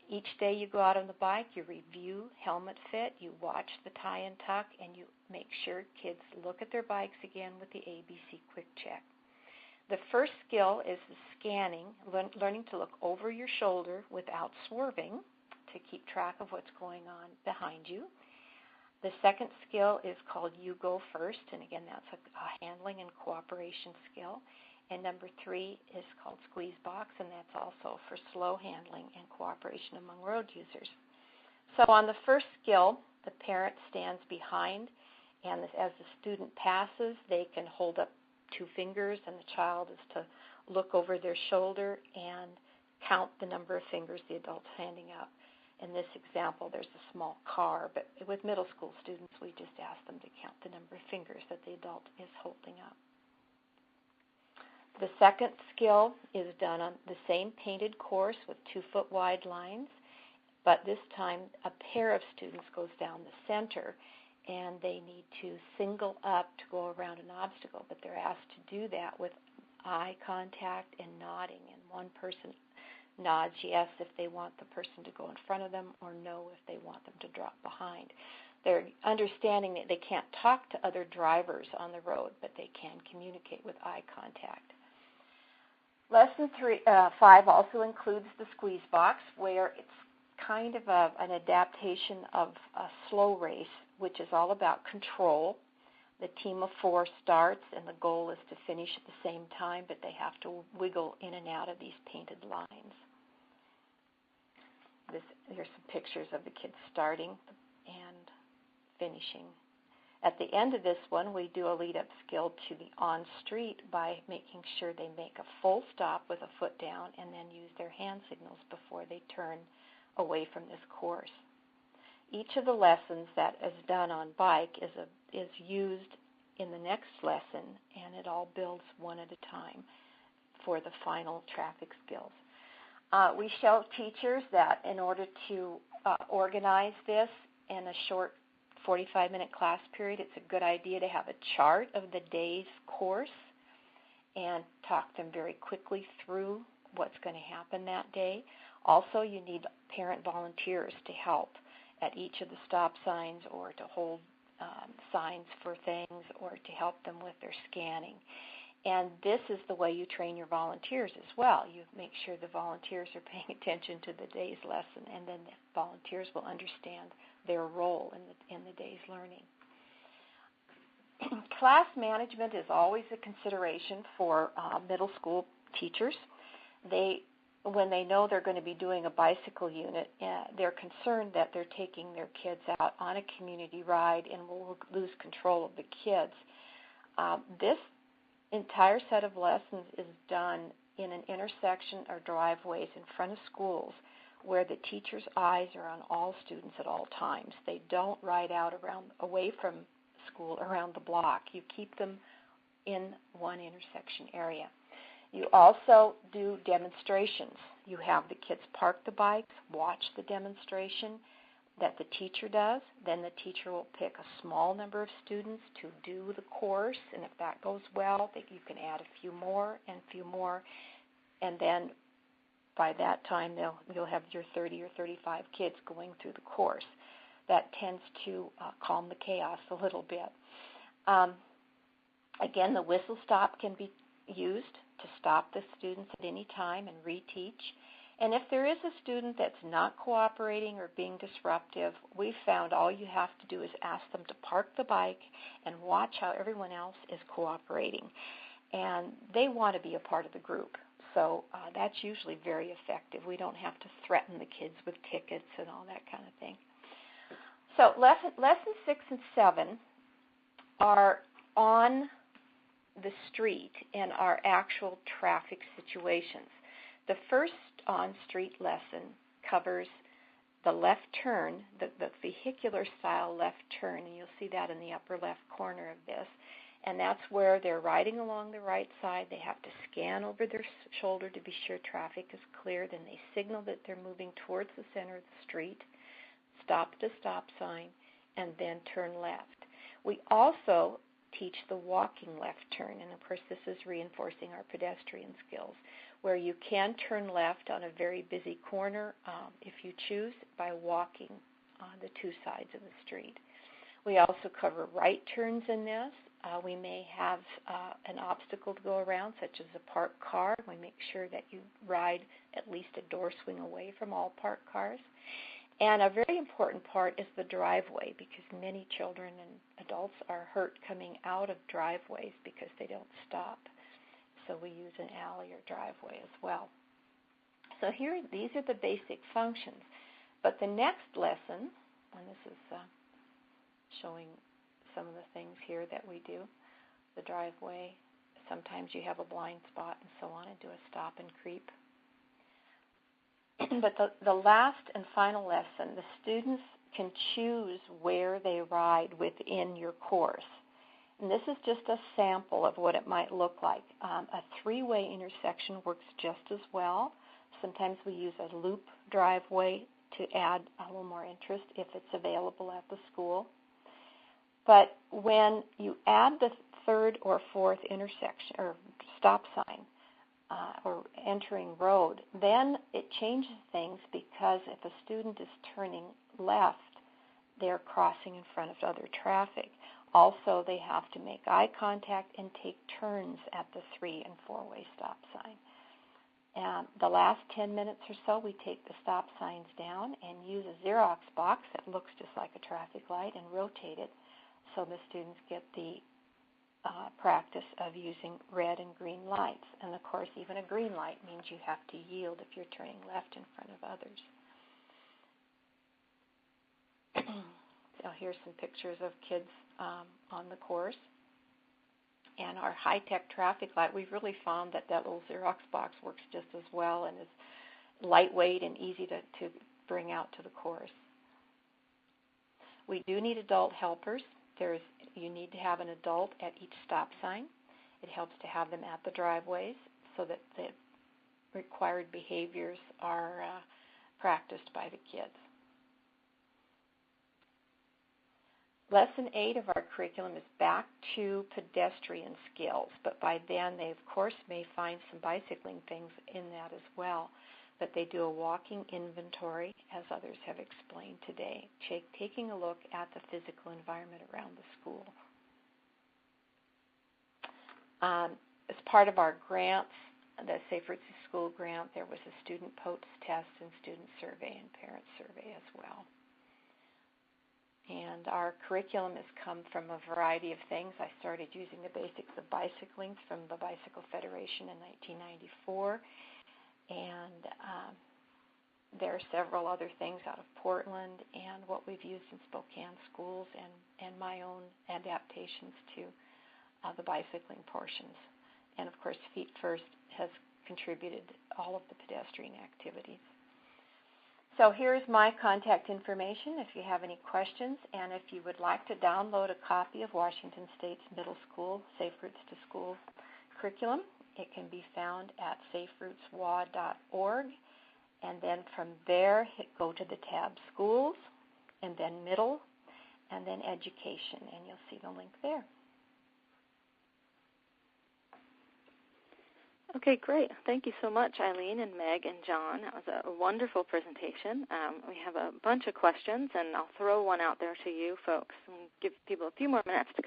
Each day you go out on the bike, you review helmet fit, you watch the tie and tuck, and you make sure kids look at their bikes again with the ABC Quick Check. The first skill is the scanning, learning to look over your shoulder without swerving to keep track of what's going on behind you. The second skill is called You Go First, and again, that's a handling and cooperation skill. And number 3 is called Squeeze Box, and that's also for slow handling and cooperation among road users. So on the first skill, the parent stands behind, and as the student passes, they can hold up 2 fingers, and the child is to look over their shoulder and count the number of fingers the adult's handing up. In this example, there's a small car, but with middle school students, we just ask them to count the number of fingers that the adult is holding up. The second skill is done on the same painted course with 2-foot wide lines, but this time a pair of students goes down the center, and they need to single up to go around an obstacle, but they're asked to do that with eye contact and nodding, and one person nods yes if they want the person to go in front of them, or no if they want them to drop behind. They're understanding that they can't talk to other drivers on the road, but they can communicate with eye contact. Lesson 5 also includes the Squeeze Box, where it's kind of an adaptation of a slow race, which is all about control. The team of 4 starts, and the goal is to finish at the same time, but they have to wiggle in and out of these painted lines. Here's some pictures of the kids starting and finishing. At the end of this one, we do a lead-up skill to the on-street by making sure they make a full stop with a foot down and then use their hand signals before they turn away from this course. Each of the lessons that is done on bike is used in the next lesson, and it all builds one at a time for the final traffic skills. We show teachers that in order to organize this in a short 45-minute class period, it's a good idea to have a chart of the day's course and talk them very quickly through what's going to happen that day. Also, you need parent volunteers to help at each of the stop signs, or to hold signs for things, or to help them with their scanning. And this is the way you train your volunteers as well. You make sure the volunteers are paying attention to the day's lesson, and then the volunteers will understand their role in the day's learning. Class management is always a consideration for middle school teachers. When they know they're going to be doing a bicycle unit, they're concerned that they're taking their kids out on a community ride and will lose control of the kids. This entire set of lessons is done in an intersection or driveways in front of schools where the teacher's eyes are on all students at all times. They don't ride out away from school around the block. You keep them in one intersection area. You also do demonstrations. You have the kids park the bikes, watch the demonstration that the teacher does. Then the teacher will pick a small number of students to do the course, and if that goes well, you can add a few more, and then by that time you'll have your 30 or 35 kids going through the course. That tends to calm the chaos a little bit. Again, the whistle stop can be used to stop the students at any time and reteach. And if there is a student that's not cooperating or being disruptive, we've found all you have to do is ask them to park the bike and watch how everyone else is cooperating. And they want to be a part of the group. So that's usually very effective. We don't have to threaten the kids with tickets and all that kind of thing. So lessons 6 and 7 are on the street and are actual traffic situations. The first on-street lesson covers the left turn, the vehicular style left turn, and you'll see that in the upper left corner of this. And that's where they're riding along the right side. They have to scan over their shoulder to be sure traffic is clear. Then they signal that they're moving towards the center of the street, stop at a stop sign, and then turn left. We also teach the walking left turn, and of course this is reinforcing our pedestrian skills, where you can turn left on a very busy corner if you choose by walking on the two sides of the street. We also cover right turns in this. We may have an obstacle to go around, such as a parked car. We make sure that you ride at least a door swing away from all parked cars. And a very important part is the driveway, because many children and adults are hurt coming out of driveways because they don't stop. So we use an alley or driveway as well. So here, these are the basic functions. But the next lesson, and this is showing some of the things here that we do, the driveway, sometimes you have a blind spot and so on, and do a stop and creep. But the last and final lesson, the students can choose where they ride within your course. And this is just a sample of what it might look like. A three-way intersection works just as well. Sometimes we use a loop driveway to add a little more interest if it's available at the school. But when you add the third or fourth intersection or stop sign or entering road, then it changes things, because if a student is turning left, they're crossing in front of other traffic. Also, they have to make eye contact and take turns at the 3- and 4-way stop sign. And the last 10 minutes or so, we take the stop signs down and use a Xerox box that looks just like a traffic light and rotate it so the students get the practice of using red and green lights. And of course, even a green light means you have to yield if you're turning left in front of others. So here's some pictures of kids on the course. And our high-tech traffic light, we've really found that that little Xerox box works just as well and is lightweight and easy to bring out to the course. We do need adult helpers. You need to have an adult at each stop sign. It helps to have them at the driveways so that the required behaviors are practiced by the kids. Lesson 8 of our curriculum is back to pedestrian skills, but by then they, of course, may find some bicycling things in that as well. But they do a walking inventory, as others have explained today, taking a look at the physical environment around the school. As part of our grants, the Safe Routes to School grant, there was a student POTS test and student survey and parent survey as well. And our curriculum has come from a variety of things. I started using the basics of bicycling from the Bicycle Federation in 1994. And there are several other things out of Portland and what we've used in Spokane schools and my own adaptations to the bicycling portions. And, of course, Feet First has contributed all of the pedestrian activities. So here's my contact information if you have any questions, and if you would like to download a copy of Washington State's Middle School Safe Routes to School curriculum, it can be found at saferouteswa.org, and then from there go to the tab Schools, and then Middle, and then Education, and you'll see the link there. Okay, great. Thank you so much, Eileen and Meg and John. That was a wonderful presentation. We have a bunch of questions, and I'll throw one out there to you folks and give people a few more minutes to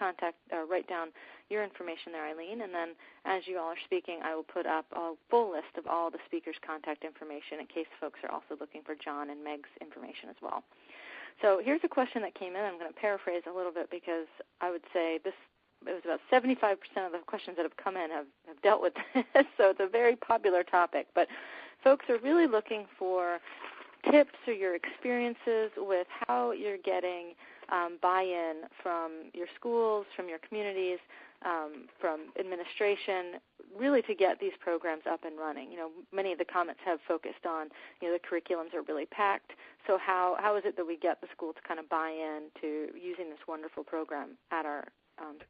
write down your information there, Eileen. And then as you all are speaking, I will put up a full list of all the speakers' contact information in case folks are also looking for John and Meg's information as well. So here's a question that came in. I'm going to paraphrase a little bit because I would say it was about 75% of the questions that have come in have dealt with this, so it's a very popular topic. But folks are really looking for tips or your experiences with how you're getting buy-in from your schools, from your communities, from administration, really to get these programs up and running. You know, many of the comments have focused on, the curriculums are really packed. So how is it that we get the school to kind of buy in to using this wonderful program at our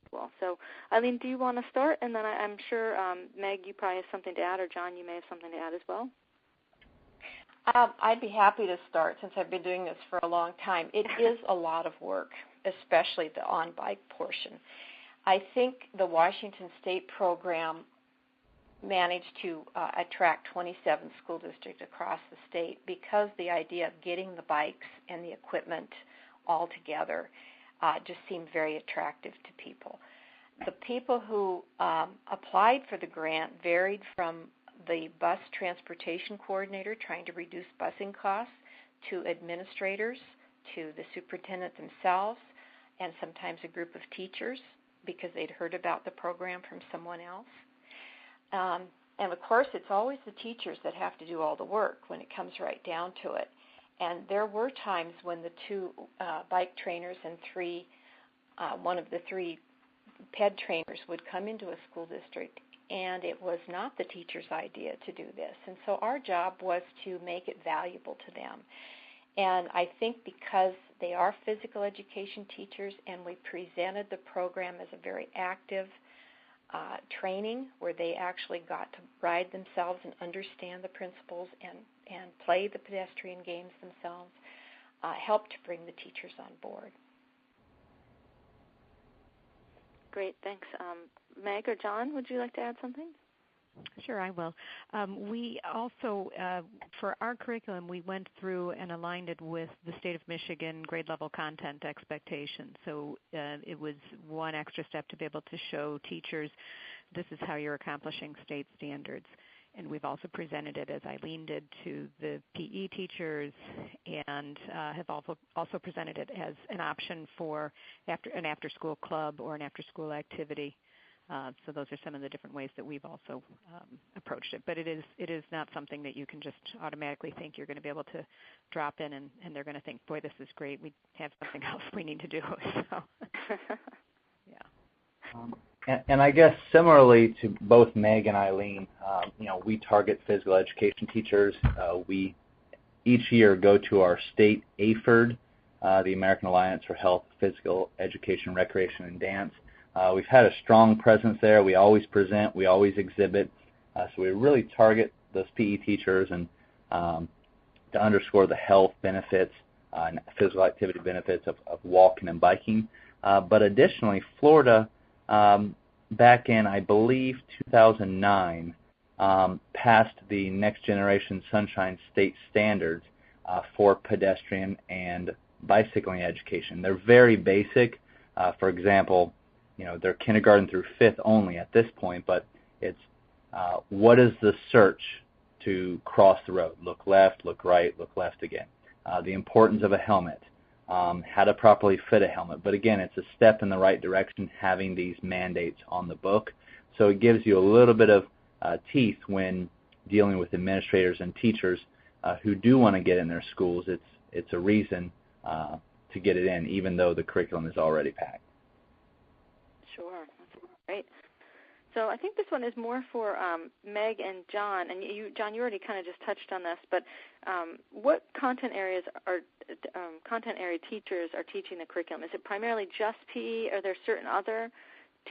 school? So, Eileen, do you want to start? And then I'm sure, Meg, you probably have something to add, or John, you may have something to add as well. I'd be happy to start since I've been doing this for a long time. It is a lot of work, especially the on-bike portion. I think the Washington State program managed to attract 27 school districts across the state because the idea of getting the bikes and the equipment all together just seemed very attractive to people. The people who applied for the grant varied from the bus transportation coordinator trying to reduce busing costs to administrators, to the superintendent themselves, and sometimes a group of teachers because they'd heard about the program from someone else. And of course, it's always the teachers that have to do all the work when it comes right down to it. And there were times when the two bike trainers and one of the three PED trainers would come into a school district, and it was not the teacher's idea to do this. And so our job was to make it valuable to them. And I think because they are physical education teachers and we presented the program as a very active training where they actually got to ride themselves and understand the principles and play the pedestrian games themselves, helped to bring the teachers on board. Great, thanks. Meg or John, would you like to add something? Sure, I will. We also, for our curriculum, we went through and aligned it with the state of Michigan grade level content expectations. So it was one extra step to be able to show teachers this is how you're accomplishing state standards. And we've also presented it, as Eileen did, to the PE teachers, and have also presented it as an option for an after-school club or an after-school activity. So those are some of the different ways that we've also approached it. But it is not something that you can just automatically think you're going to be able to drop in and they're going to think, boy, this is great. We have something else we need to do. So, yeah. And I guess similarly to both Meg and Eileen, we target physical education teachers. We each year go to our state AFERD, the American Alliance for Health, Physical Education, Recreation, and Dance. We've had a strong presence there. We always present. We always exhibit. So we really target those PE teachers and to underscore the health benefits and physical activity benefits of walking and biking. But additionally, Florida, back in, I believe, 2009, passed the Next Generation Sunshine State Standards for pedestrian and bicycling education. They're very basic. For example, they're kindergarten through 5th only at this point, but it's what is the search to cross the road? Look left, look right, look left again. The importance of a helmet, how to properly fit a helmet. But again, it's a step in the right direction having these mandates on the book. So it gives you a little bit of teeth when dealing with administrators and teachers who do want to get in their schools. It's a reason to get it in, even though the curriculum is already packed. Sure, that's great. So I think this one is more for Meg and John. And John, you already kind of just touched on this, but what content areas are content area teachers are teaching the curriculum? Is it primarily just PE? Are there certain other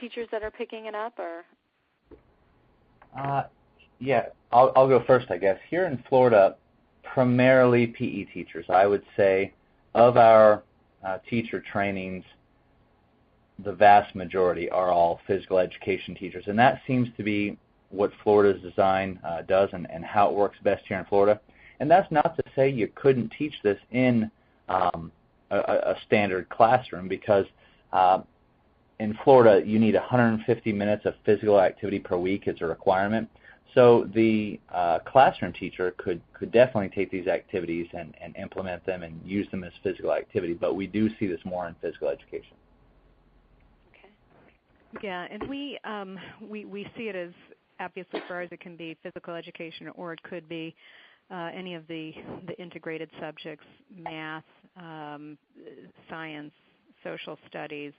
teachers that are picking it up, or? Yeah, I'll go first, I guess. Here in Florida, primarily PE teachers. I would say of our teacher trainings, the vast majority are all physical education teachers, and that seems to be what Florida's design does and how it works best here in Florida. And that's not to say you couldn't teach this in a standard classroom, because in Florida you need 150 minutes of physical activity per week as a requirement. So the classroom teacher could definitely take these activities and implement them and use them as physical activity, but we do see this more in physical education. Yeah, and we see it as obviously as far as it can be physical education, or it could be any of the integrated subjects, math, science, social studies.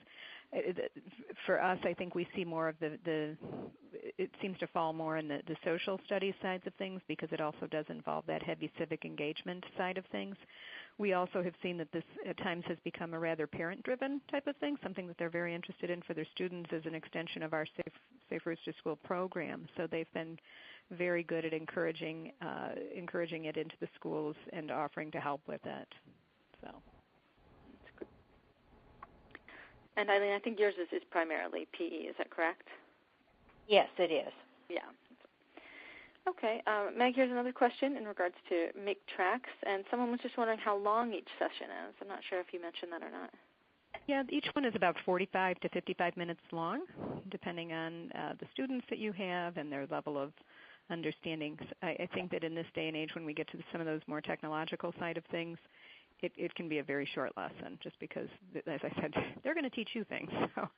For us, I think we see more of it seems to fall more in the social studies sides of things, because it also does involve that heavy civic engagement side of things. We also have seen that this at times has become a rather parent-driven type of thing, something that they're very interested in for their students as an extension of our Safe Routes to School program. So they've been very good at encouraging it into the schools and offering to help with it. So. And Eileen, I think yours is primarily PE, is that correct? Yes, it is. Yeah. Okay. Meg, here's another question in regards to make tracks, and someone was just wondering how long each session is. I'm not sure if you mentioned that or not. Yeah, each one is about 45 to 55 minutes long, depending on the students that you have and their level of understanding. I think that in this day and age, when we get to some of those more technological side of things, it can be a very short lesson, just because, as I said, they're going to teach you things. So.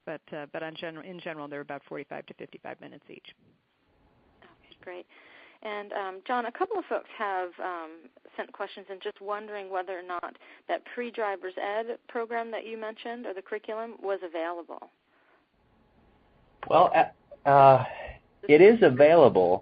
But in general, they're about 45 to 55 minutes each. Okay, great. And John, a couple of folks have sent questions and just wondering whether or not that pre-driver's ed program that you mentioned, or the curriculum, was available. Well, it is available,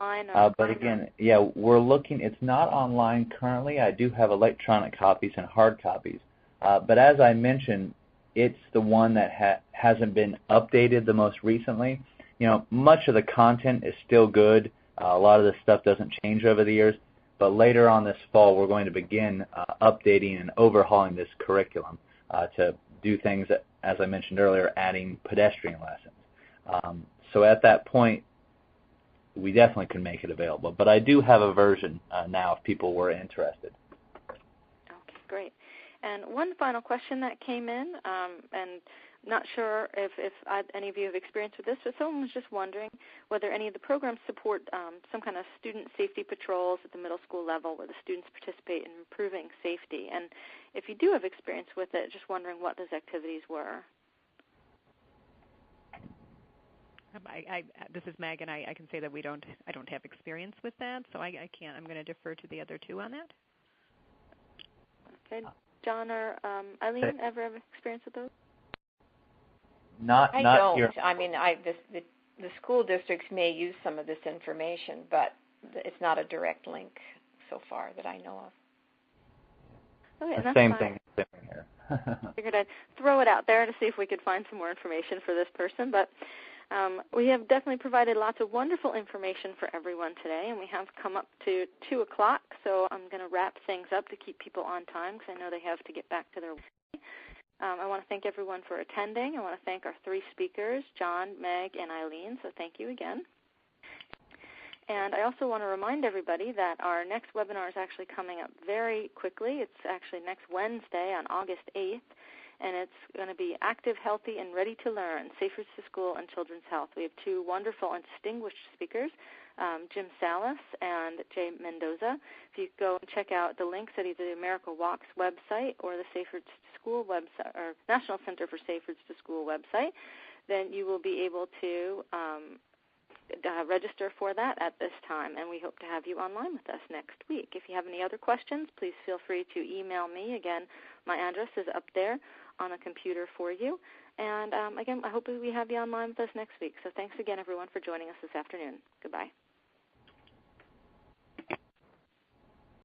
but again, yeah, we're looking. It's not online currently. I do have electronic copies and hard copies, but as I mentioned, it's the one that hasn't been updated the most recently. You know, much of the content is still good. A lot of this stuff doesn't change over the years, but later on this fall, we're going to begin updating and overhauling this curriculum to do things, as I mentioned earlier, adding pedestrian lessons. So at that point, we definitely can make it available. But I do have a version now if people were interested. Okay, great. And one final question that came in, and not sure if any of you have experience with this, but someone was just wondering whether any of the programs support some kind of student safety patrols at the middle school level where the students participate in improving safety. And if you do have experience with it, just wondering what those activities were. This is Megan. I can say that I don't have experience with that, so I can't. I'm going to defer to the other two on that. Okay. John or Eileen, ever have experience with those? I don't. Here. I mean, the school districts may use some of this information, but it's not a direct link so far that I know of. Okay, the same thing here. Figured I'd throw it out there to see if we could find some more information for this person, but we have definitely provided lots of wonderful information for everyone today, and we have come up to 2 o'clock, so I'm going to wrap things up to keep people on time because I know they have to get back to their work. I want to thank everyone for attending. I want to thank our 3 speakers, John, Meg, and Eileen, so thank you again. And I also want to remind everybody that our next webinar is actually coming up very quickly. It's actually next Wednesday on August 8th, and it's going to be Active, Healthy, and Ready to Learn, Safe Routes to School and Children's Health. We have 2 wonderful and distinguished speakers, Jim Salas and Jay Mendoza. If you go and check out the links at either the America Walks website or the Safe Routes to School website, or National Center for Safe Routes to School website, then you will be able to register for that at this time, and we hope to have you online with us next week. If you have any other questions, please feel free to email me. Again, my address is up there on the computer for you. And again, I hope we have you online with us next week. So thanks again, everyone, for joining us this afternoon. Goodbye.